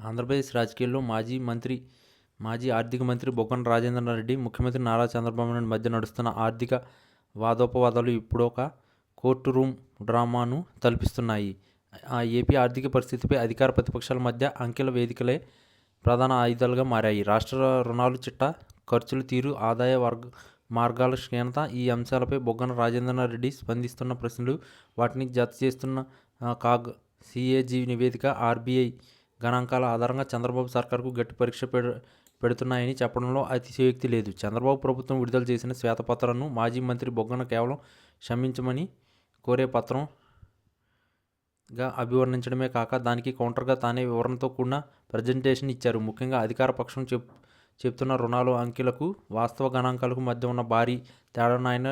ఆంధ్రప్రదేశ్ రాజకీయాల్లో మాజీ ఆర్థిక మంత్రి బుగ్గన రాజేంద్రనాథ్ రెడ్డి, ముఖ్యమంత్రి నారా చంద్రబాబు నాయుడు మధ్య నడుస్తున్న ఆర్థిక వాదోపవాదాలు ఇప్పుడొక కోర్టు రూమ్ డ్రామాను తలపిస్తున్నాయి. ఏపీ ఆర్థిక పరిస్థితిపై అధికార ప్రతిపక్షాల మధ్య అంకెల వేదికలే ప్రధాన ఆయుధాలుగా మారాయి. రాష్ట్ర రుణాల చిట్టా, ఖర్చుల తీరు, ఆదాయ మార్గాల క్షీణత ఈ అంశాలపై బుగ్గన రాజేంద్రనాథ్ రెడ్డి స్పందిస్తున్న ప్రశ్నలు, వాటిని జతచేస్తున్న కాగ్, సిఏజీ నివేదిక, ఆర్బీఐ గణాంకాల ఆధారంగా చంద్రబాబు సర్కారుకు గట్టి పరీక్ష పెడుతున్నాయని చెప్పడంలో అతిశయోక్తి లేదు. చంద్రబాబు ప్రభుత్వం విడుదల చేసిన శ్వేతపత్రాన్ని మాజీ మంత్రి బుగ్గన కేవలం క్షమించమని కోరే పత్రంగా అభివర్ణించడమే కాక, దానికి కౌంటర్గా తానే వివరణతో కూడిన ప్రజెంటేషన్ ఇచ్చారు. ముఖ్యంగా అధికార పక్షం చెప్తున్న రుణాల అంకెలకు, వాస్తవ గణాంకాలకు మధ్య ఉన్న భారీ తేడాను ఆయన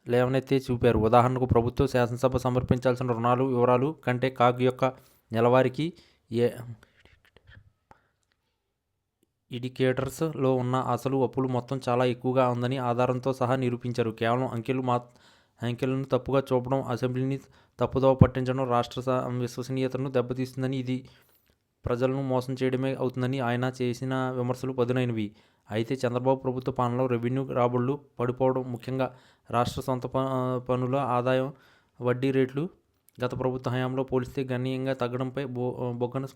లేవనెత్తి చూపారు. ఉదాహరణకు, ప్రభుత్వం శాసనసభ సమర్పించాల్సిన రుణాల వివరాలు కంటే కాగ్ యొక్క నెలవారీ ఇండికేటర్స్లో ఉన్న అసలు అప్పుల మొత్తం చాలా ఎక్కువగా ఉందని ఆధారంతో సహా నిరూపించారు. కేవలం అంకెలను తప్పుగా చూపడం, అసెంబ్లీని తప్పుదోవ పట్టించడం రాష్ట్ర విశ్వసనీయతను దెబ్బతీస్తుందని, ఇది ప్రజలను మోసం చేయడమే అవుతుందని ఆయన చేసిన విమర్శలు పదునైనవి. అయితే చంద్రబాబు ప్రభుత్వ పాలనలో రెవెన్యూ రాబడులు పడిపోవడం, ముఖ్యంగా రాష్ట్ర సొంత పన్నుల ఆదాయం వడ్డీ రేట్లు గత ప్రభుత్వ హయాంలో పోలిస్తే గణనీయంగా తగ్గడంపై బుగ్గన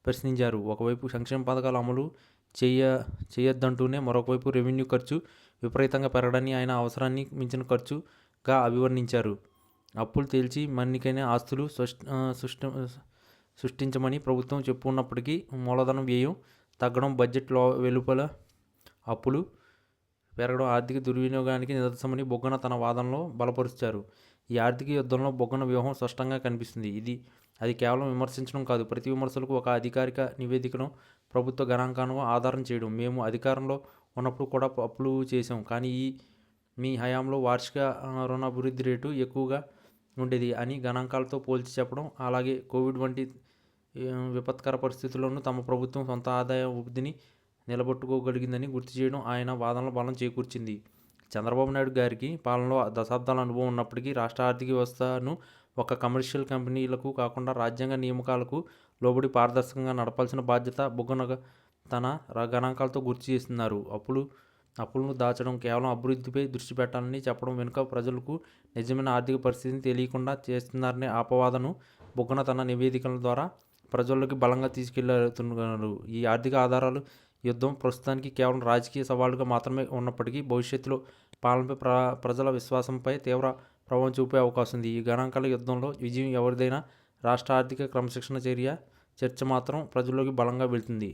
ప్రశ్నించారు. ఒకవైపు సంక్షేమ పథకాలు అమలు చేయొద్దంటూనే మరొకవైపు రెవెన్యూ ఖర్చు విపరీతంగా పెరగడాన్ని ఆయన అవసరాన్ని మించిన ఖర్చుగా అభివర్ణించారు. అప్పులు తేల్చి మన్నికైన ఆస్తులు సృష్టించమని ప్రభుత్వం చెప్పుకున్నప్పటికీ మూలధనం వ్యయం తగ్గడం, బడ్జెట్ వెలుపల అప్పులు పెరగడం ఆర్థిక దుర్వినియోగానికి నిదర్శనమని బుగ్గన తన వాదనలో బలపరుచారు. ఈ ఆర్థిక యుద్ధంలో బుగ్గన వ్యూహం స్పష్టంగా కనిపిస్తుంది. అది కేవలం విమర్శించడం కాదు, ప్రతి విమర్శలకు ఒక అధికారిక నివేదికను, ప్రభుత్వ గణాంకాలను ఆధారం చేయడం. మేము అధికారంలో ఉన్నప్పుడు కూడా అప్పులు చేశాం, కానీ మీ హయాంలో వార్షిక రుణాభివృద్ధి రేటు ఎక్కువగా ఉండేది అని గణాంకాలతో పోల్చి చెప్పడం, అలాగే కోవిడ్ వంటి విపత్కర పరిస్థితుల్లోనూ తమ ప్రభుత్వం సొంత ఆదాయ వృద్ధిని నిలబెట్టుకోగలిగిందని గుర్తు చేయడం ఆయన వాదనలో బలం చేకూర్చింది. చంద్రబాబు నాయుడు గారికి పాలనలో దశాబ్దాల అనుభవం ఉన్నప్పటికీ రాష్ట్ర ఆర్థిక వ్యవస్థను ఒక కమర్షియల్ కంపెనీలకు కాకుండా రాజ్యాంగ నియామకాలకు లోబడి పారదర్శకంగా నడపాల్సిన బాధ్యత బుగ్గన తన గణాంకాలతో గుర్తు చేస్తున్నారు. అప్పులను దాచడం, కేవలం అభివృద్ధిపై దృష్టి పెట్టాలని చెప్పడం వెనుక ప్రజలకు నిజమైన ఆర్థిక పరిస్థితిని తెలియకుండా చేస్తున్నారనే అపవాదను బుగ్గన తన నివేదికల ద్వారా ప్రజల్లోకి బలంగా తీసుకెళ్తున్నారు. ఈ ఆర్థిక ఆధారాలు యుద్ధం ప్రస్తుతానికి కేవలం రాజకీయ సవాలుగా మాత్రమే ఉన్నప్పటికీ, భవిష్యత్తులో పాలనపై ప్రజల విశ్వాసంపై తీవ్ర ప్రభావం చూపే అవకాశం ఉంది. ఈ గణాంకాల యుద్ధంలో విజయం ఎవరిదైనా రాష్ట్ర ఆర్థిక క్రమశిక్షణ చర్చ మాత్రం ప్రజల్లోకి బలంగా వెళ్తుంది.